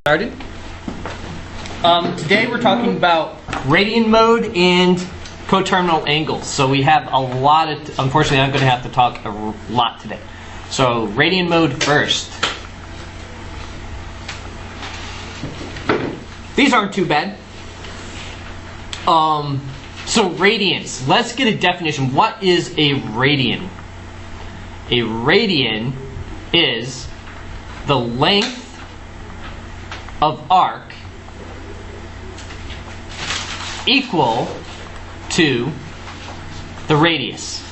started. Today we're talking about radian mode and coterminal angles. So we have a lot of, unfortunately I'm going to have to talk a lot today. So radian mode first. These aren't too bad. So radians, let's get a definition. What is a radian? A radian is the length of arc equal to the radius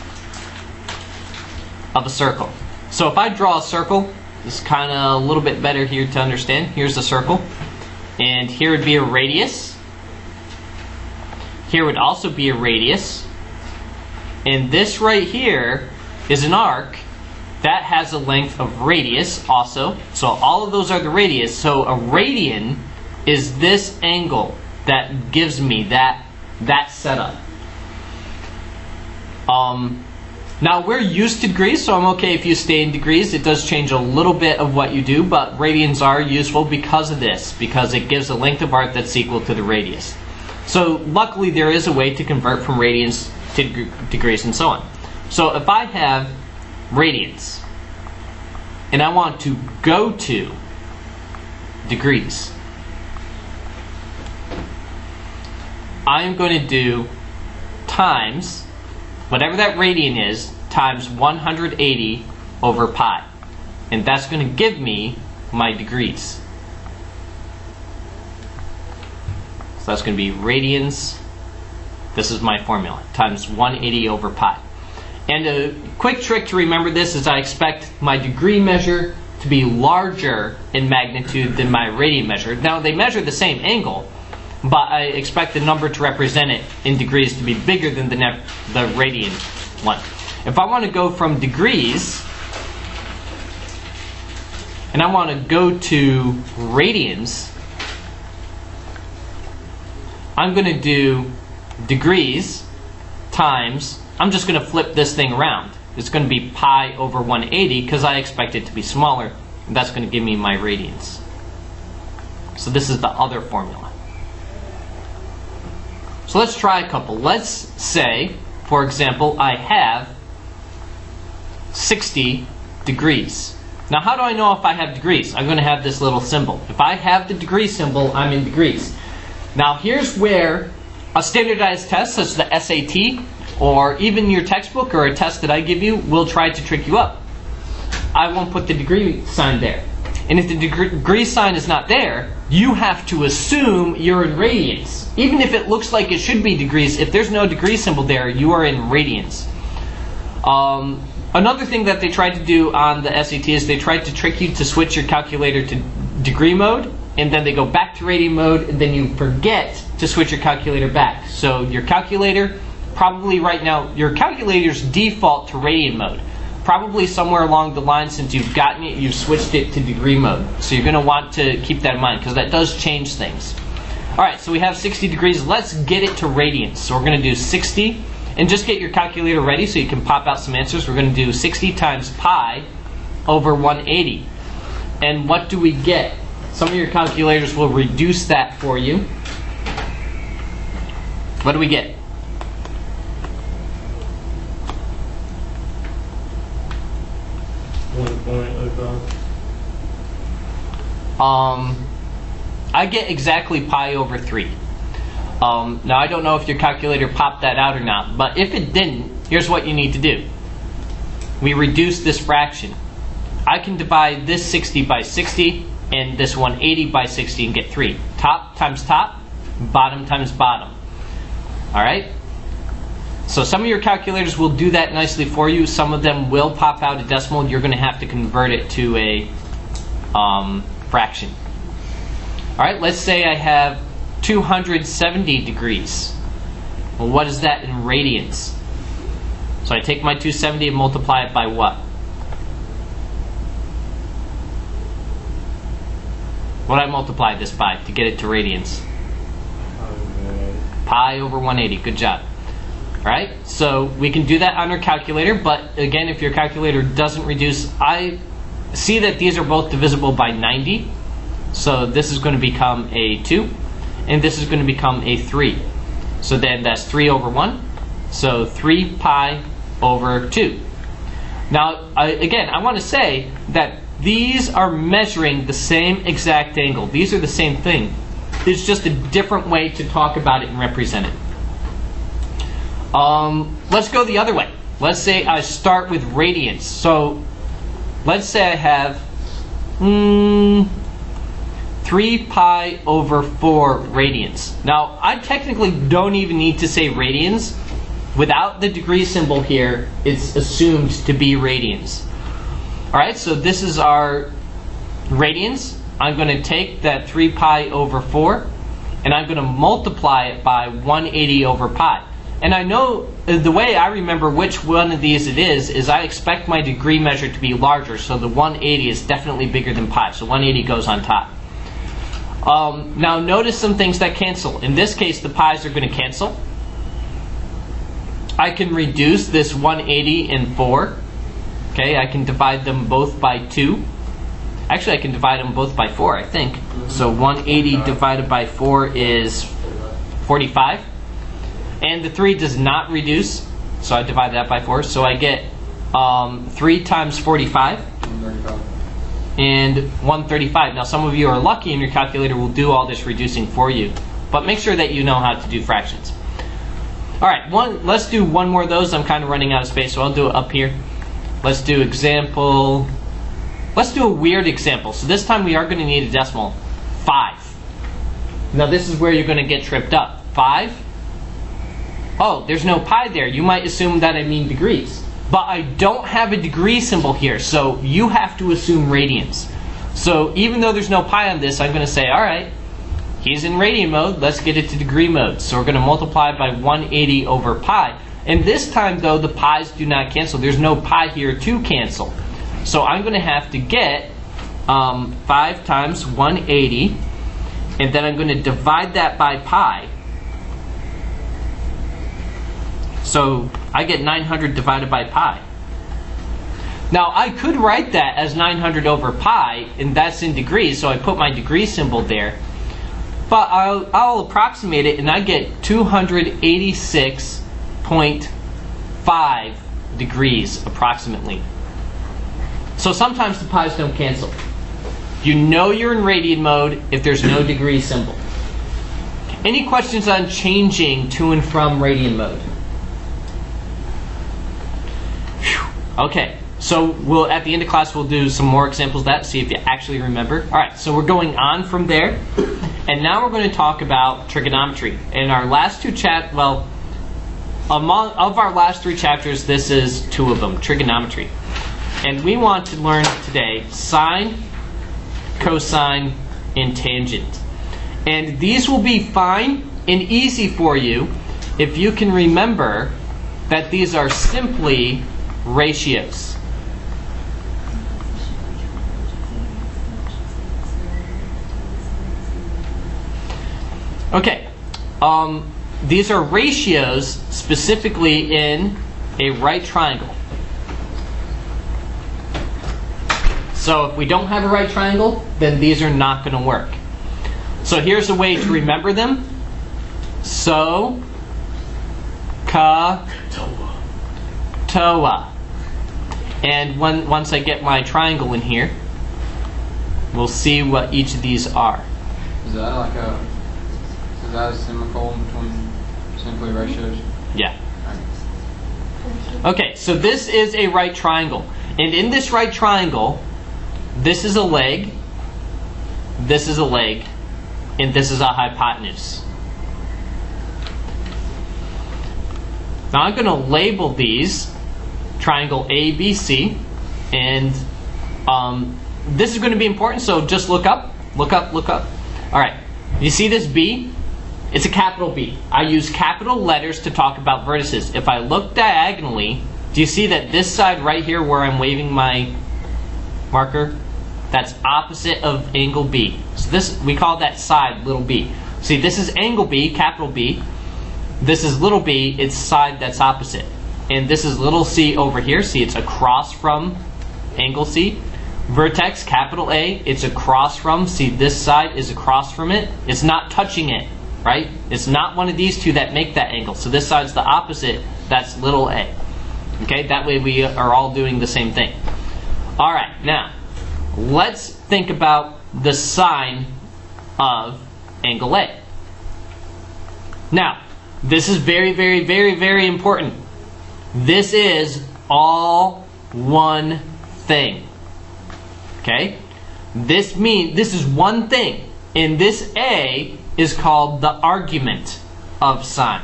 of a circle. So if I draw a circle, this is kind of a little bit better here to understand. Here's the circle, and here would be a radius. Here would also be a radius, and this right here is an arc that has a length of radius also. So all of those are the radius. So a radian is this angle that gives me that setup. Now we're used to degrees, so I'm okay if you stay in degrees. It does change a little bit of what you do, but radians are useful because of this, because it gives a length of arc that's equal to the radius. So luckily there is a way to convert from radians to degrees and so on. So if I have radians and I want to go to degrees, I am going to do times whatever that radian is times 180 over pi, and that's going to give me my degrees. So that's going to be radians, this is my formula, times 180 over pi. And a quick trick to remember this is I expect my degree measure to be larger in magnitude than my radian measure. Now they measure the same angle, but I expect the number to represent it in degrees to be bigger than the radian one. If I want to go from degrees and I want to go to radians, I'm going to do degrees times, I'm just going to flip this thing around. It's going to be pi over 180 because I expect it to be smaller, and that's going to give me my radians. So this is the other formula. So let's try a couple. Let's say, for example, I have 60 degrees. Now how do I know if I have degrees? I'm going to have this little symbol. If I have the degree symbol, I'm in degrees. Now here's where a standardized test such as the SAT or even your textbook or a test that I give you will try to trick you up. I won't put the degree sign there. And if the degree sign is not there, you have to assume you're in radians. Even if it looks like it should be degrees, if there's no degree symbol there, you are in radians. Another thing that they tried to do on the SAT is they tried to trick you to switch your calculator to degree mode, and then they go back to radian mode, and then you forget to switch your calculator back. So your calculator, probably right now, your calculator's default to radian mode. Probably somewhere along the line since you've gotten it, you've switched it to degree mode. So you're going to want to keep that in mind because that does change things. Alright, so we have 60 degrees. Let's get it to radians. So we're going to do 60, and just get your calculator ready so you can pop out some answers. We're going to do 60 times pi over 180. And what do we get? Some of your calculators will reduce that for you. What do we get? I get exactly pi over 3. Now I don't know if your calculator popped that out or not, but if it didn't, here's what you need to do. We reduce this fraction. I can divide this 60 by 60 and this 180 by 60 and get 3. Top times top, bottom times bottom. Alright? So some of your calculators will do that nicely for you. Some of them will pop out a decimal. You're going to have to convert it to a fraction. Alright, let's say I have 270 degrees. Well, what is that in radians? So I take my 270 and multiply it by what? What do I multiply this by to get it to radians? Pi over 180. Good job. Alright, so we can do that on our calculator, but again, if your calculator doesn't reduce, I see that these are both divisible by 90. So this is going to become a 2, and this is going to become a 3. So then that's 3 over 1, so 3 pi over 2. Now, again, I want to say that these are measuring the same exact angle. These are the same thing. It's just a different way to talk about it and represent it. Let's go the other way. Let's say I start with radians. So let's say I have 3 pi over 4 radians. Now, I technically don't even need to say radians. Without the degree symbol here, it's assumed to be radians. Alright, so this is our radians. I'm going to take that 3 pi over 4, and I'm going to multiply it by 180 over pi. And I know, the way I remember which one of these it is I expect my degree measure to be larger, so the 180 is definitely bigger than pi, so 180 goes on top. Now notice some things that cancel. In this case, the pi's are going to cancel. I can reduce this 180 and 4. Okay, I can divide them both by 2. Actually, I can divide them both by 4, I think. So 180 divided by 4 is 45. And the 3 does not reduce, so I divide that by 4. So I get 3 times 45 and 135. Now, some of you are lucky and your calculator will do all this reducing for you. But make sure that you know how to do fractions. All right, let's do one more of those. I'm kind of running out of space, so I'll do it up here. Let's do example. Let's do a weird example. So this time we are going to need a decimal. 5. Now this is where you're going to get tripped up. 5. Oh, there's no pi there. You might assume that I mean degrees. But I don't have a degree symbol here, so you have to assume radians. So even though there's no pi on this, I'm going to say, all right, he's in radian mode, let's get it to degree mode. So we're going to multiply by 180 over pi. And this time, though, the pi's do not cancel. There's no pi here to cancel. So I'm going to have to get 5 times 180, and then I'm going to divide that by pi. So I get 900 divided by pi. Now, I could write that as 900 over pi, and that's in degrees, so I put my degree symbol there. But I'll approximate it, and I get 286.5 degrees, approximately. So sometimes the pi's don't cancel. You know you're in radian mode if there's no degree symbol. Any questions on changing to and from radian mode? Whew. Okay, so at the end of class we'll do some more examples of that, see if you actually remember. Alright, so we're going on from there. And now we're going to talk about trigonometry. In our last two of our last 3 chapters, this is 2 of them, trigonometry. And we want to learn today sine, cosine, and tangent. And these will be fine and easy for you if you can remember that these are simply ratios. Okay, these are ratios specifically in a right triangle. So if we don't have a right triangle, then these are not going to work. So here's a way to remember them. So, ka, toa. And once I get my triangle in here, we'll see what each of these are. Is that a semicolon between simply ratios? Yeah. Okay, so this is a right triangle. And in this right triangle, this is a leg, this is a leg, and this is a hypotenuse. Now I'm going to label these triangle A, B, C, and this is going to be important, so just look up, look up, look up. Alright, you see this B? It's a capital B. I use capital letters to talk about vertices. If I look diagonally, do you see that this side right here where I'm waving my marker, that's opposite of angle B. So this, we call that side little b. See, this is angle B, capital B. This is little b, it's side that's opposite. And this is little c over here. See, it's across from angle C. Vertex, capital A, it's across from, see this side is across from it. It's not touching it, right? It's not one of these two that make that angle. So this side's the opposite, that's little a. Okay, that way we are all doing the same thing. All right, now, let's think about the sine of angle A. Now, this is very, very, very, very important. This is all one thing. Okay? This is one thing. And this A is called the argument of sine.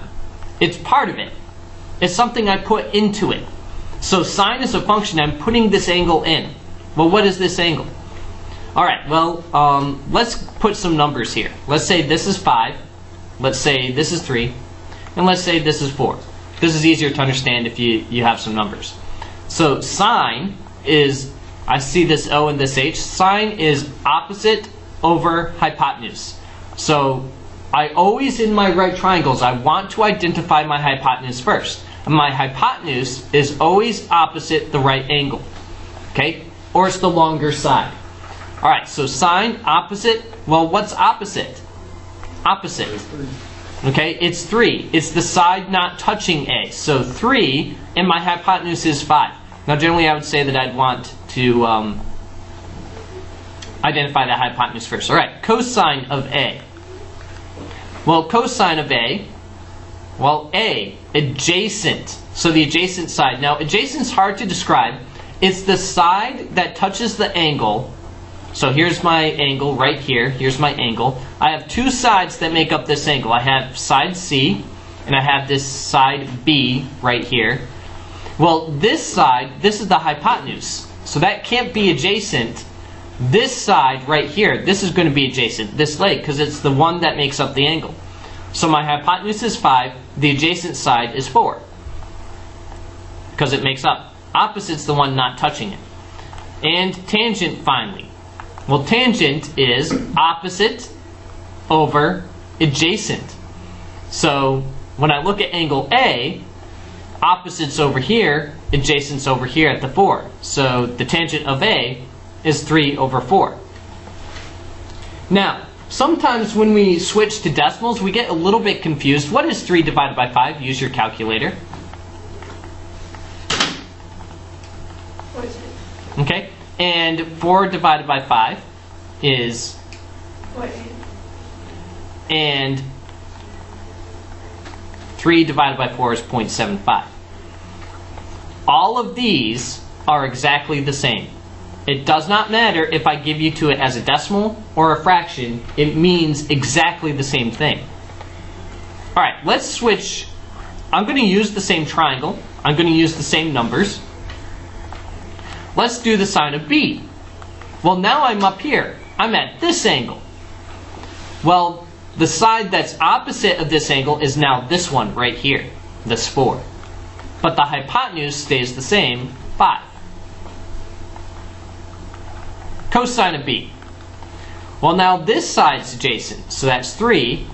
It's part of it. It's something I put into it. So sine is a function. I'm putting this angle in. Well, what is this angle? All right, well, let's put some numbers here. Let's say this is 5. Let's say this is 3. And let's say this is 4. This is easier to understand if you have some numbers. So sine is, I see this O and this H. Sine is opposite over hypotenuse. So I always, in my right triangles, I want to identify my hypotenuse first. And my hypotenuse is always opposite the right angle. Okay? Or it's the longer side. All right, so sine, opposite. Well, what's opposite? Opposite. Okay, it's 3. It's the side not touching A. So 3, and my hypotenuse is 5. Now, generally, I would say that I'd want to identify that hypotenuse first. All right, cosine of A. Well, cosine of A, well, A, adjacent. So the adjacent side. Now, adjacent is hard to describe. It's the side that touches the angle. So here's my angle right here. Here's my angle. I have two sides that make up this angle. I have side C, and I have this side B right here. Well, this side, this is the hypotenuse. So that can't be adjacent. This side right here, this is going to be adjacent, this leg, because it's the one that makes up the angle. So my hypotenuse is 5. The adjacent side is 4, because it makes up. Opposite's the one not touching it. And tangent, finally. Well, tangent is opposite over adjacent. So when I look at angle A, opposite's over here, adjacent's over here at the 4. So the tangent of A is 3 over 4. Now, sometimes when we switch to decimals, we get a little bit confused. What is 3 divided by 5? Use your calculator. 14. Okay, and 4 divided by 5 is 14. and 3 divided by 4 is 0.75. All of these are exactly the same. It does not matter if I give you to it as a decimal or a fraction. It means exactly the same thing. All right, let's switch. I'm going to use the same triangle. I'm going to use the same numbers. Let's do the sine of B. Well, now I'm up here. I'm at this angle. Well, the side that's opposite of this angle is now this one right here, this 4. But the hypotenuse stays the same, 5. Cosine of B. Well, now this side's adjacent, so that's 3.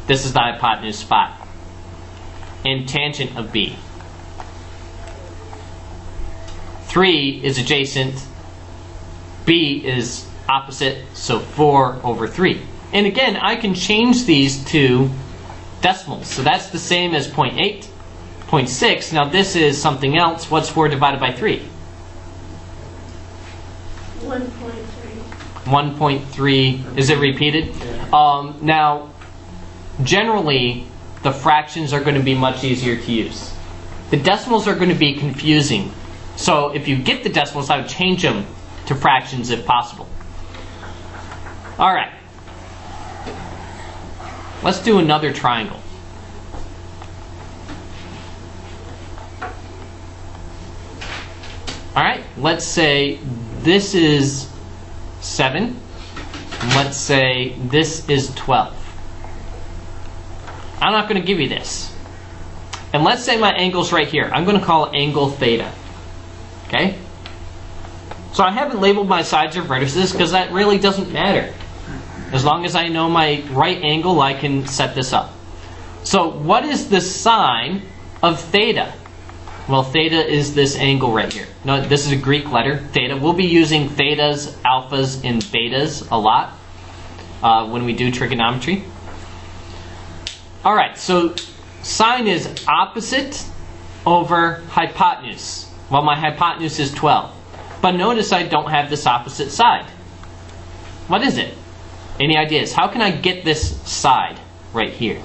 This is the hypotenuse, 5. And tangent of B. 3 is adjacent, B is opposite, so 4 over 3. And again, I can change these to decimals. So that's the same as 0.8, 0.6. Now this is something else. What's 4 divided by 3? 1.3. 1.3. Is it repeated? Now, generally, the fractions are going to be much easier to use. The decimals are going to be confusing. So if you get the decimals, I would change them to fractions if possible. All right. Let's do another triangle. All right, let's say this is 7. Let's say this is 12. I'm not going to give you this. And let's say my angle's right here. I'm going to call it angle theta. Okay? So I haven't labeled my sides or vertices because that really doesn't matter. As long as I know my right angle, I can set this up. So what is the sine of theta? Well, theta is this angle right here. No, this is a Greek letter, theta. We'll be using thetas, alphas, and betas a lot when we do trigonometry. All right, so sine is opposite over hypotenuse. Well, my hypotenuse is 12. But notice I don't have this opposite side. What is it? Any ideas? How can I get this side right here?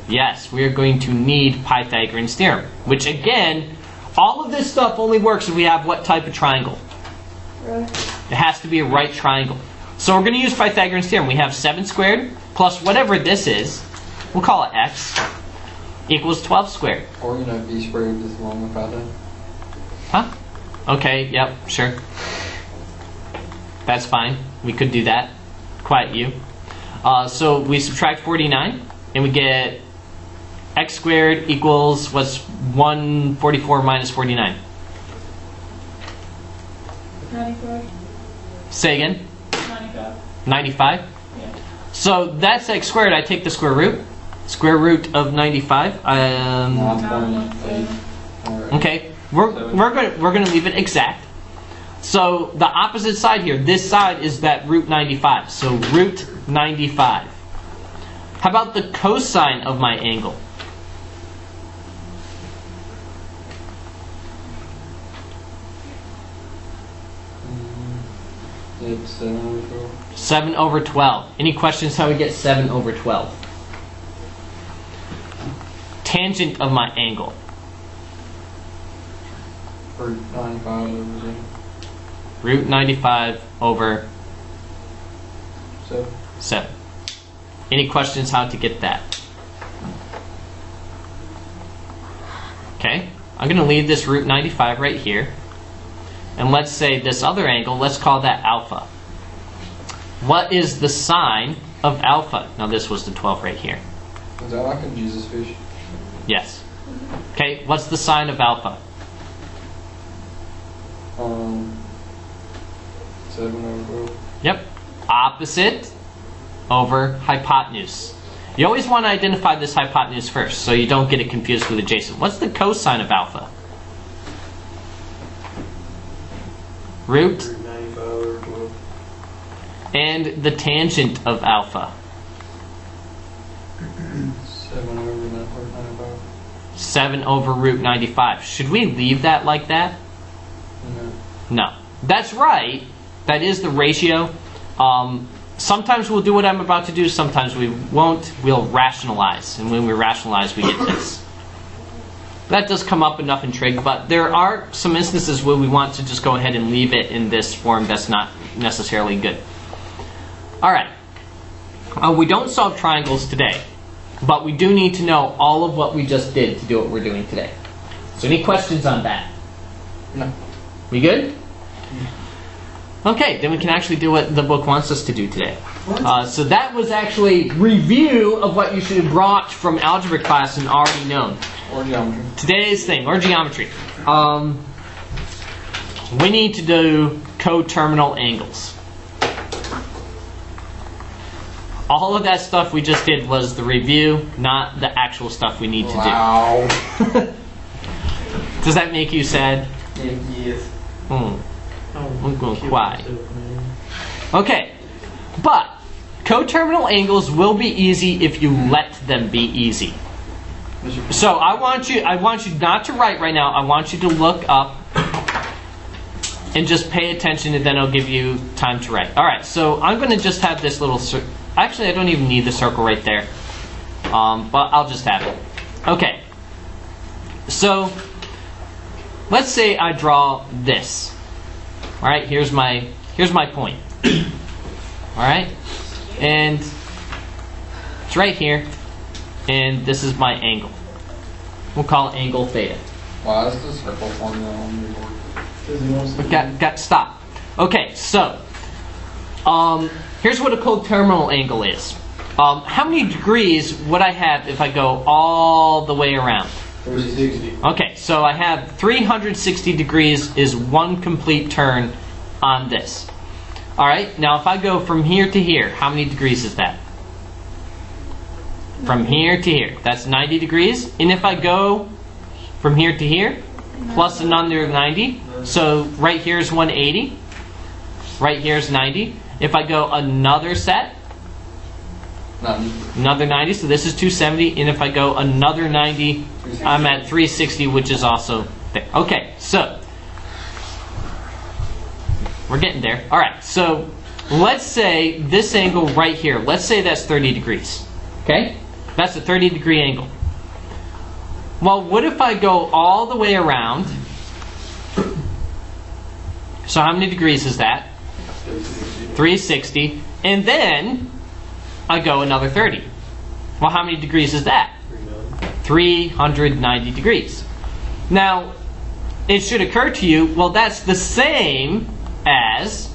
Yes, we are going to need Pythagorean's theorem. Which again, all of this stuff only works if we have what type of triangle? Right. It has to be a right triangle. So we're going to use Pythagorean's theorem. We have 7 squared plus whatever this is, we'll call it x, equals 12 squared. Or, b squared is along with Python. Huh? Okay, yep, sure. That's fine. We could do that. Quiet you. So we subtract 49, and we get x squared equals, what's 144 minus 49? 95. Say again? 95. 95? Yeah. So that's x squared. I take the square root. Square root of 95. 9.8. Okay, we're going to leave it exact. So the opposite side here, this side is that root 95. So root 95. How about the cosine of my angle? It's 7 over 12. 7 over 12. Any questions how we get 7 over 12? Tangent of my angle. Or 95 over 0. Root 95 over 7. 7. Any questions how to get that? Okay, I'm going to leave this root 95 right here. And let's say this other angle, let's call that alpha. What is the sine of alpha? Now this was the 12 right here. Is that like a Jesus fish? Yes. Okay, what's the sine of alpha? 7 over 12. Yep. Opposite over hypotenuse. You always want to identify this hypotenuse first so you don't get it confused with adjacent. What's the cosine of alpha? Root 95 over 12. and the tangent of alpha. 7 over 95. 7 over root 95. Should we leave that like that? No. No. That's right. That is the ratio. Sometimes we'll do what I'm about to do. Sometimes we won't. We'll rationalize. And when we rationalize, we get this. That does come up enough in trig, but there are some instances where we want to just go ahead and leave it in this form that's not necessarily good. All right. We don't solve triangles today, but we do need to know all of what we just did to do what we're doing today. So any questions on that? No. We good? Okay, then we can actually do what the book wants us to do today. So that was actually review of what you should have brought from algebra class and already known. Or geometry. Today's thing, or geometry. We need to do coterminal angles. All of that stuff we just did was the review, not the actual stuff we need to do. Wow. Does that make you sad? Yes. I'm going to cry. Okay, but coterminal angles will be easy if you let them be easy. So I want you not to write right now. I want you to look up and just pay attention, and then I'll give you time to write. All right, so I'm going to just have this little circle. Actually, I don't even need the circle right there, but I'll just have it. Okay, so let's say I draw this. All right, here's my point. All right, and it's right here, and this is my angle. We'll call it angle theta. Wow, that's the circle formula on your board. Got stop. Okay, so here's what a coterminal angle is. How many degrees would I have if I go all the way around? 360. Okay, so I have 360 degrees is one complete turn on this. All right, now if I go from here to here, how many degrees is that? From here to here, that's 90 degrees. And if I go from here to here, plus another 90. So right here is 180. Right here is 90. If I go another set, another 90, so this is 270. And if I go another 90, I'm at 360, which is also there. Okay, so we're getting there. All right, so let's say this angle right here, let's say that's 30 degrees. Okay? That's a 30-degree angle. Well, what if I go all the way around? So how many degrees is that? 360. And then I go another 30. Well, how many degrees is that? 390 degrees. Now, it should occur to you, well, that's the same as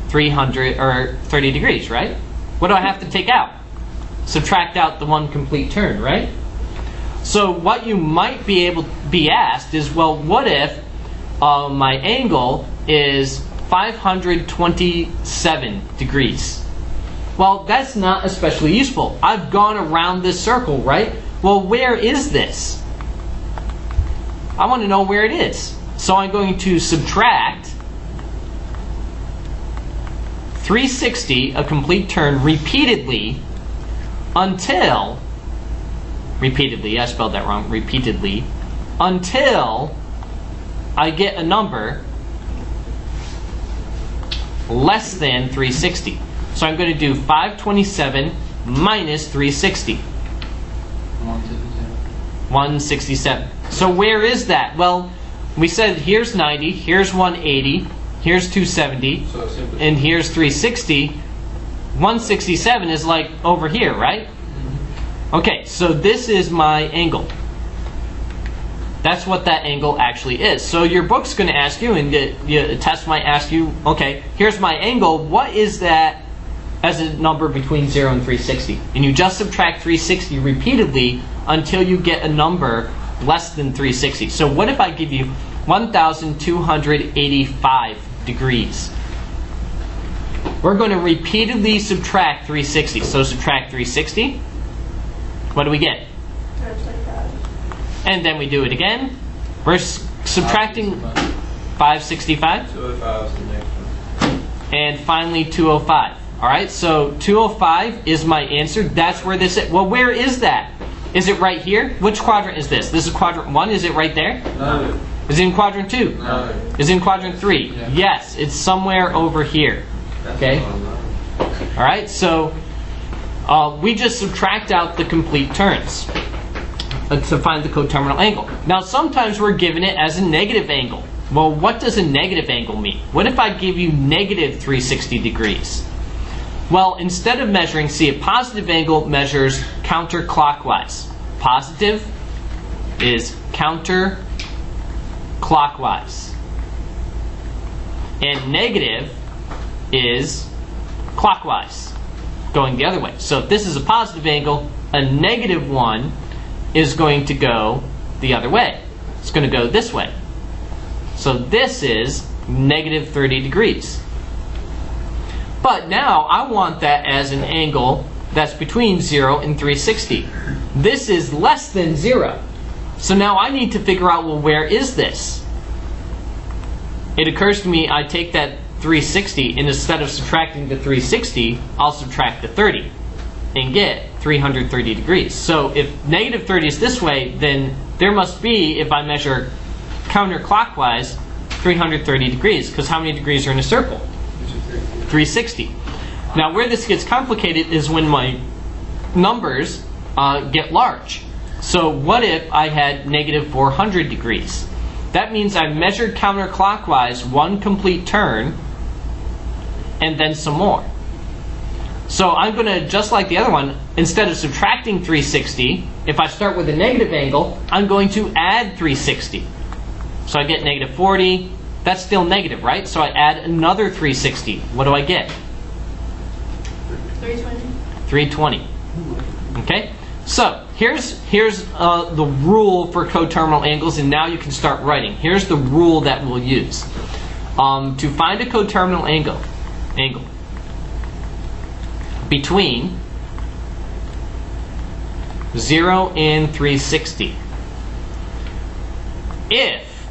300 or 30 degrees, right? What do I have to take out? Subtract out the one complete turn, right? So what you might be able to be asked is, well, what if my angle is 527 degrees? Well, that's not especially useful. I've gone around this circle, right? Well, where is this? I want to know where it is. So I'm going to subtract 360, a complete turn, repeatedly until, repeatedly, I spelled that wrong, repeatedly, until I get a number less than 360. So I'm going to do 527 minus 360. 167. So where is that? Well, we said here's 90, here's 180, here's 270, and here's 360. 167 is like over here, right? Okay, so this is my angle. That's what that angle actually is. So your book's going to ask you, and the test might ask you, okay, here's my angle. What is that as a number between 0 and 360? And you just subtract 360 repeatedly until you get a number less than 360. So what if I give you 1,285 degrees? We're going to repeatedly subtract 360. So subtract 360. What do we get? 525. And then we do it again. We're subtracting 565. 205 is the next one. And finally 205. All right, so 205 is my answer. That's where this is. Well, where is that? Is it right here? Which quadrant is this? This is quadrant 1. Is it right there? No. Is it in quadrant 2? No. Is it in quadrant 3? Yeah. Yes, it's somewhere over here. Okay? All right, so we just subtract out the complete turns to find the coterminal angle. Now, sometimes we're given it as a negative angle. Well, what does a negative angle mean? What if I give you negative 360 degrees? Well, instead of measuring, see, a positive angle measures counterclockwise. Positive is counterclockwise. And negative is clockwise, going the other way. So if this is a positive angle, a negative one is going to go the other way. It's going to go this way. So this is negative 30 degrees. But now I want that as an angle that's between 0 and 360. This is less than 0. So now I need to figure out, well, where is this? It occurs to me, I take that 360, and instead of subtracting the 360, I'll subtract the 30 and get 330 degrees. So if negative 30 is this way, then there must be, if I measure counterclockwise, 330 degrees, because how many degrees are in a circle? 360. Now where this gets complicated is when my numbers get large. So what if I had negative 400 degrees? That means I've measured counterclockwise one complete turn and then some more. So I'm going to, just like the other one, instead of subtracting 360, if I start with a negative angle, I'm going to add 360. So I get negative 40. That's still negative, right? So I add another 360. What do I get? 320. 320. Okay? So here's the rule for coterminal angles, and now you can start writing. Here's the rule that we'll use. To find a coterminal angle between 0 and 360, if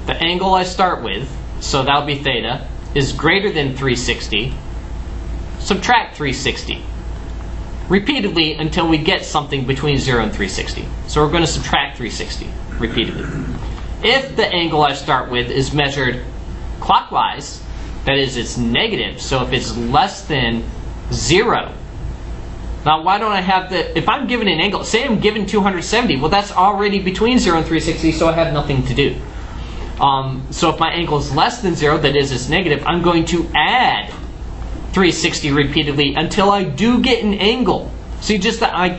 the angle I start with, so that'll be theta, is greater than 360, subtract 360. Repeatedly until we get something between 0 and 360. So we're going to subtract 360 repeatedly. If the angle I start with is measured clockwise, that is, it's negative, so if it's less than 0, now why don't I have the, if I'm given an angle, say I'm given 270, well that's already between 0 and 360, so I have nothing to do. So if my angle is less than 0, that is, it's negative, I'm going to add 360 repeatedly until I do get an angle. See, just that I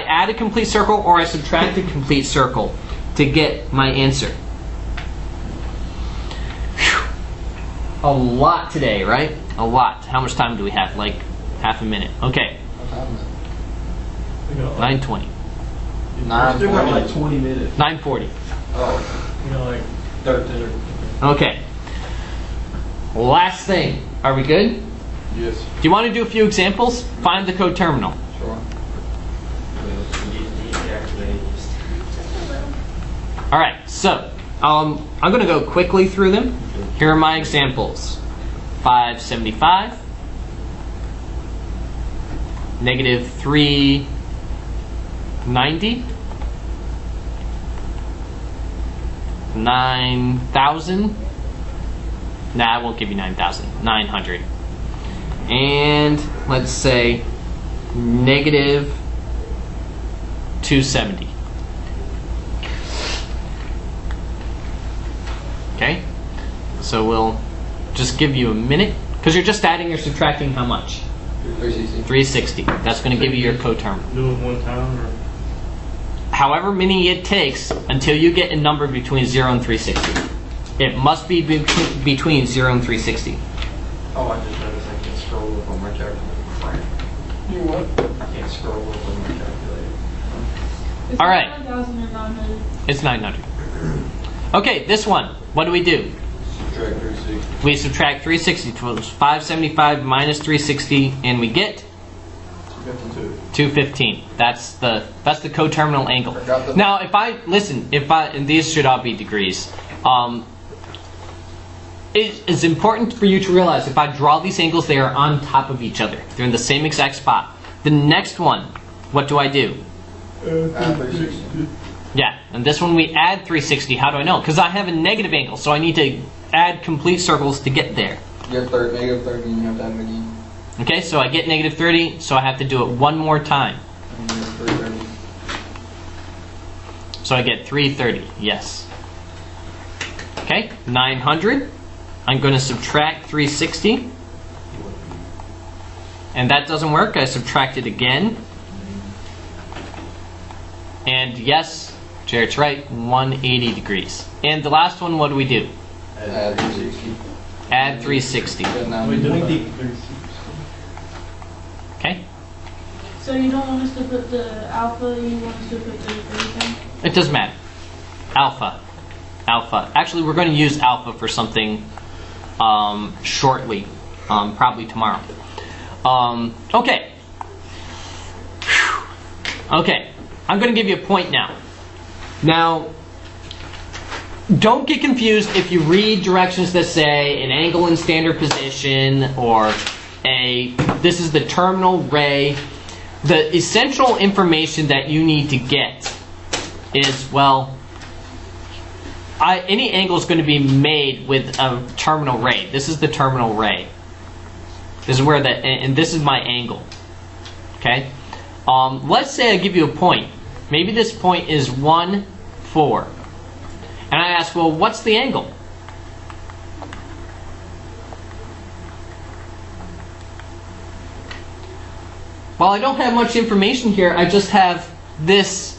add a complete circle or I subtract a complete circle to get my answer. Whew. A lot today, right? A lot. How much time do we have? Like half a minute. Okay. What time is We got like, 9:20. still got like 9:40. 20 minutes. 9:40. Oh, You know, like 13. Okay. Last thing. Are we good? Yes. Do you want to do a few examples? Find the coterminal. Sure. All right, so I'm going to go quickly through them. Here are my examples. 575, negative 390, 9,000. Nah, I won't give you 9,000. 900. And let's say negative 270. Okay, so we'll just give you a minute because you're just adding or subtracting how much? 360. 360. That's going to give you your coterminal. do it one time or However many it takes until you get a number between 0 and 360. It must be between 0 and 360. Oh, I just noticed I can't scroll up on my calculator. you what? I can't scroll up on my calculator. It's All right. 9,900. It's 900. Okay, this one. What do we do? Subtract 360. We subtract 360. It was 575 minus 360, and we get 52. 215. That's the coterminal angle. Forgot the- Now, if I listen, and these should all be degrees. It's important for you to realize if I draw these angles, they are on top of each other. They're in the same exact spot. The next one, what do I do? Add 360. Yeah, and this one we add 360. How do I know? Because I have a negative angle, so I need to add complete circles to get there. You have negative 30 and you have to add it again. Okay, so I get negative 30, so I have to do it one more time. And you have 330. So I get 330, yes. Okay, 900. I'm going to subtract 360. And that doesn't work. I subtract it again. And yes, Jarrett's right, 180 degrees. And the last one, what do we do? Add 360. Add 360. Good, now We we do do Okay? So you don't want us to put the alpha, you want us to put the theta? It doesn't matter. Alpha. Alpha. Actually, we're going to use alpha for something shortly. Probably tomorrow. Okay. Whew. Okay. I'm going to give you a point now. Now, don't get confused if you read directions that say an angle in standard position or this is the terminal ray. The essential information that you need to get is, well, any angle is going to be made with a terminal ray. This is the terminal ray. This is where and this is my angle. Okay? Let's say I give you a point. Maybe this point is 1, 4. And I ask, well, what's the angle? Well, I don't have much information here. I just have this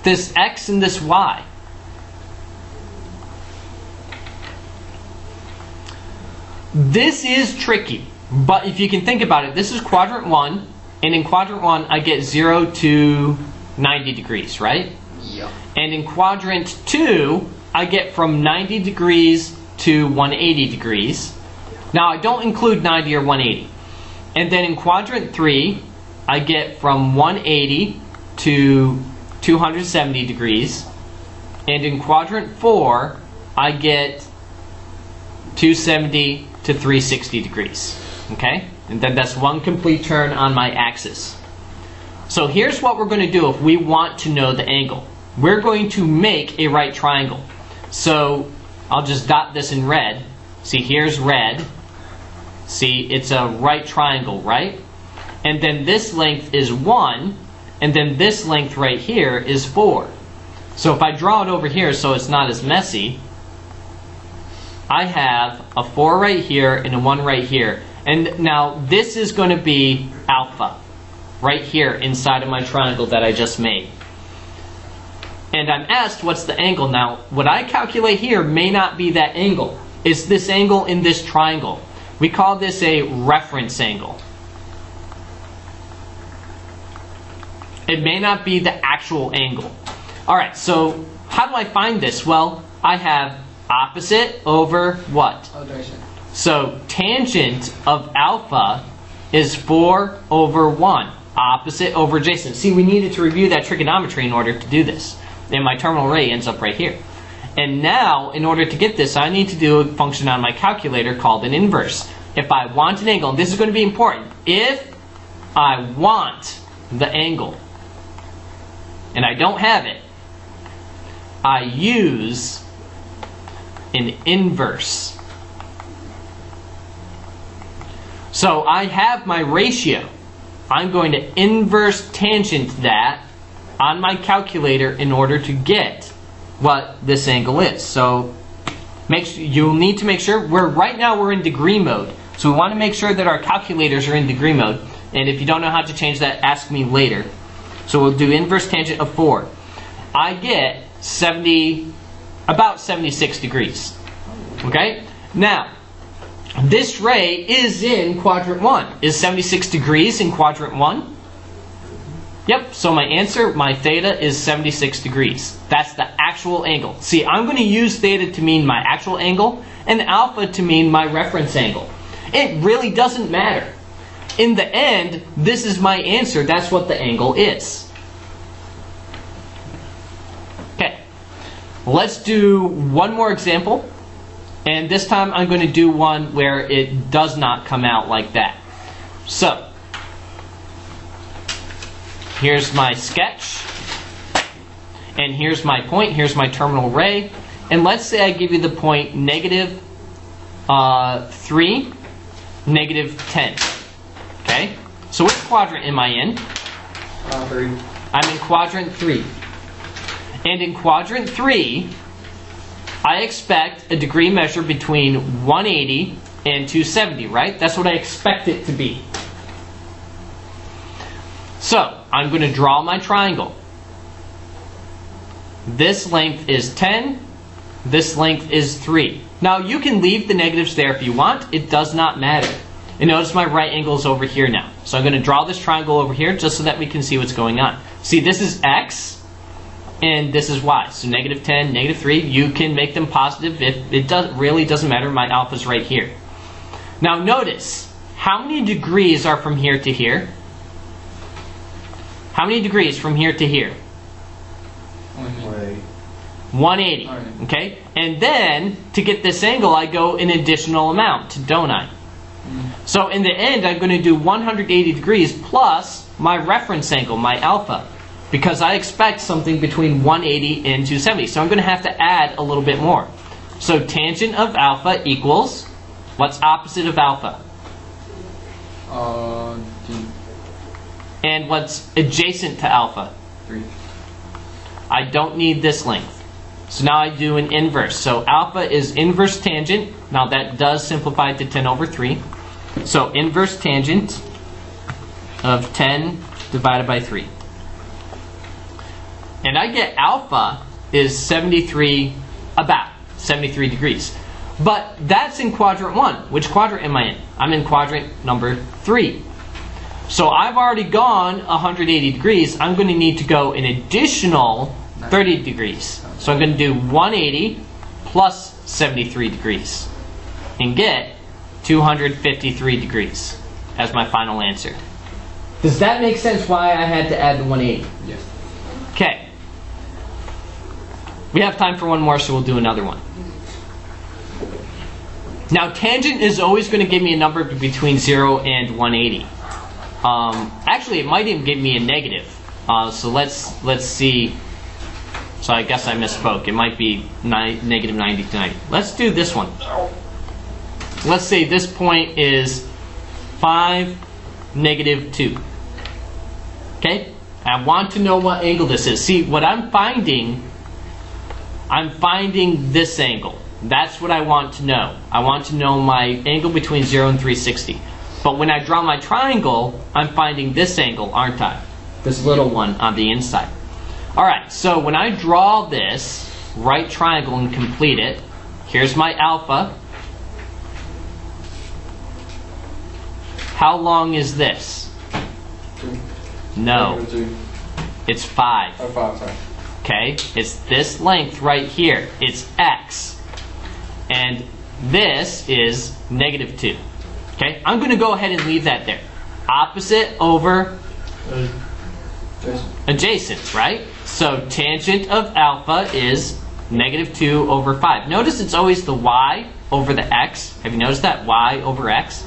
x and this y. This is tricky, but if you can think about it, this is quadrant 1, and in quadrant 1 I get 0 to 90 degrees, right? Yeah. And in quadrant 2, I get from 90 degrees to 180 degrees. Now, I don't include 90 or 180. And then in quadrant 3, I get from 180 to 270 degrees. And in quadrant 4, I get 270 to 360 degrees. Okay? And then that's one complete turn on my axis. So here's what we're going to do if we want to know the angle. We're going to make a right triangle. So I'll just dot this in red. See, here's red. See, it's a right triangle, right? And then this length is 1, and then this length right here is 4. So if I draw it over here so it's not as messy, I have a 4 right here and a 1 right here. And now this is going to be alpha, right here inside of my triangle that I just made. And I'm asked what's the angle. Now, what I calculate here may not be that angle. It's this angle in this triangle. We call this a reference angle. It may not be the actual angle. Alright, so how do I find this? Well, I have opposite over what? Adjacent. So tangent of alpha is 4 over 1. Opposite over adjacent. See, we needed to review that trigonometry in order to do this. And my terminal ray ends up right here. And now, in order to get this, I need to do a function on my calculator called an inverse. If I want an angle, and this is going to be important, if I want the angle, and I don't have it, I use an inverse. So I have my ratio. I'm going to inverse tangent that on my calculator in order to get what this angle is. So you'll need to make sure, right now we're in degree mode. So we want to make sure that our calculators are in degree mode. And if you don't know how to change that, ask me later. So we'll do inverse tangent of 4. I get about 76 degrees. Okay? Now, this ray is in quadrant 1. Is 76 degrees in quadrant 1? Yep, so my answer, my theta, is 76 degrees. That's the actual angle. See, I'm going to use theta to mean my actual angle and alpha to mean my reference angle. It really doesn't matter. In the end, this is my answer. That's what the angle is. Okay, let's do one more example. And this time I'm going to do one where it does not come out like that. So, here's my sketch, and here's my point, here's my terminal ray, and let's say I give you the point negative 3, negative 10. Okay? So which quadrant am I in? 3. I'm in quadrant 3. And in quadrant 3, I expect a degree measure between 180 and 270, right? That's what I expect it to be. So, I'm going to draw my triangle. This length is 10. This length is 3. Now, you can leave the negatives there if you want. It does not matter. And notice my right angle is over here now. So I'm going to draw this triangle over here just so that we can see what's going on. See, this is x, and this is y. So negative 10, negative 3. You can make them positive. If it really doesn't matter. My alpha is right here. Now, notice, how many degrees are from here to here? How many degrees from here to here? 180. Okay? And then, to get this angle, I go an additional amount, don't I? So in the end, I'm going to do 180 degrees plus my reference angle, my alpha. Because I expect something between 180 and 270. So I'm going to have to add a little bit more. So tangent of alpha equals, what's opposite of alpha? D. And what's adjacent to alpha? 3. I don't need this length. So now I do an inverse. So alpha is inverse tangent. Now that does simplify to 10 over 3. So inverse tangent of 10 divided by 3. And I get alpha is 73, about 73 degrees. But that's in quadrant 1. Which quadrant am I in? I'm in quadrant number 3. So I've already gone 180 degrees. I'm going to need to go an additional 30 degrees. So I'm going to do 180 plus 73 degrees and get 253 degrees as my final answer. Does that make sense why I had to add the 180? Yes. Okay. We have time for one more, so we'll do another one. Now, tangent is always going to give me a number between 0 and 180. Actually, it might even give me a negative. So let's see. So I guess I misspoke. It might be negative 90 to 90. Let's do this one. Let's say this point is 5, negative 2. Okay? I want to know what angle this is. See, what I'm finding this angle. That's what I want to know. I want to know my angle between 0 and 360. But when I draw my triangle, I'm finding this angle, aren't I? This little one on the inside. Alright, so when I draw this right triangle and complete it, here's my alpha. How long is this? 2. No, -2. it's 5. Oh, 5, sorry. Okay, it's this length right here. It's x. And this is negative 2. Okay, I'm going to go ahead and leave that there. Opposite over Jason. adjacent, right? So tangent of alpha is negative 2 over 5. Notice it's always the y over the x. Have you noticed that? Y over x.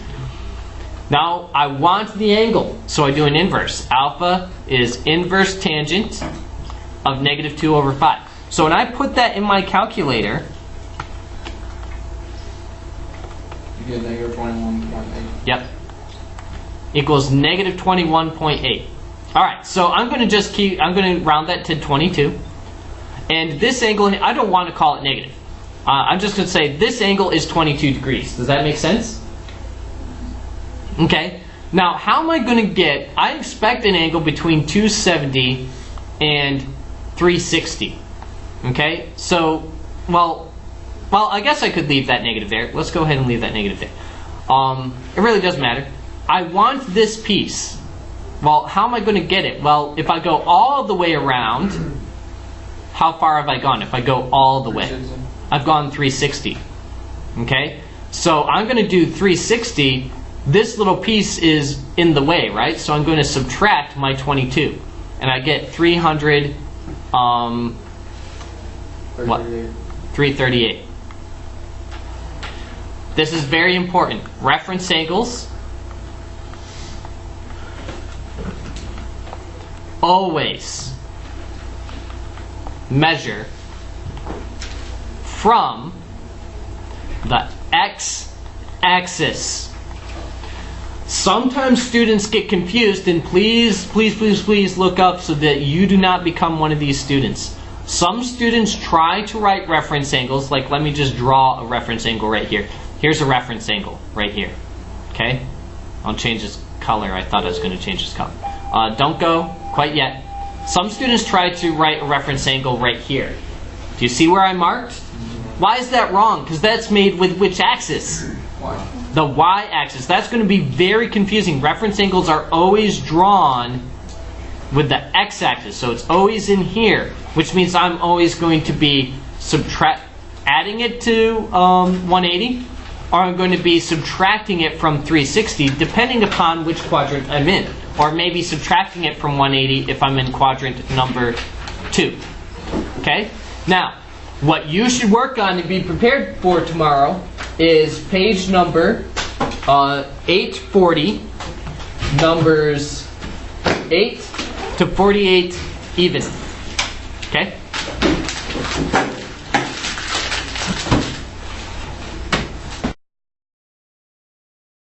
Now I want the angle, so I do an inverse. Alpha is inverse tangent of negative 2 over 5. So when I put that in my calculator, You get negative 21.8. yep, equals negative 21.8. Alright, so I'm going to round that to 22. And this angle, I don't want to call it negative. I'm just going to say this angle is 22 degrees. Does that make sense? Okay, now how am I going to get, I expect an angle between 270 and 360. Okay, so, well, I guess I could leave that negative there. Let's go ahead and leave that negative there. It really doesn't matter. I want this piece. Well, how am I going to get it? Well, if I go all the way around, how far have I gone? If I go all the way, I've gone 360. Okay, so I'm going to do 360. This little piece is in the way, right? So I'm going to subtract my 22, and I get 300. What? 338. This is very important. Reference angles always measure from the x-axis. Sometimes students get confused, and please look up so that you do not become one of these students. Some students try to write reference angles, like let me just draw a reference angle right here. Here's a reference angle right here. Okay? I'll change this color. I thought I was going to change this color. Don't go quite yet. Some students try to write a reference angle right here. Do you see where I marked? Why is that wrong? Because that's made with which axis? Why? The y-axis. That's going to be very confusing. Reference angles are always drawn with the x-axis, so it's always in here, which means I'm always going to be adding it to 180, or I'm going to be subtracting it from 360, depending upon which quadrant I'm in, or maybe subtracting it from 180 if I'm in quadrant number 2. Okay? Now, what you should work on to be prepared for tomorrow is page number 840, numbers 8 to 48 even. Okay?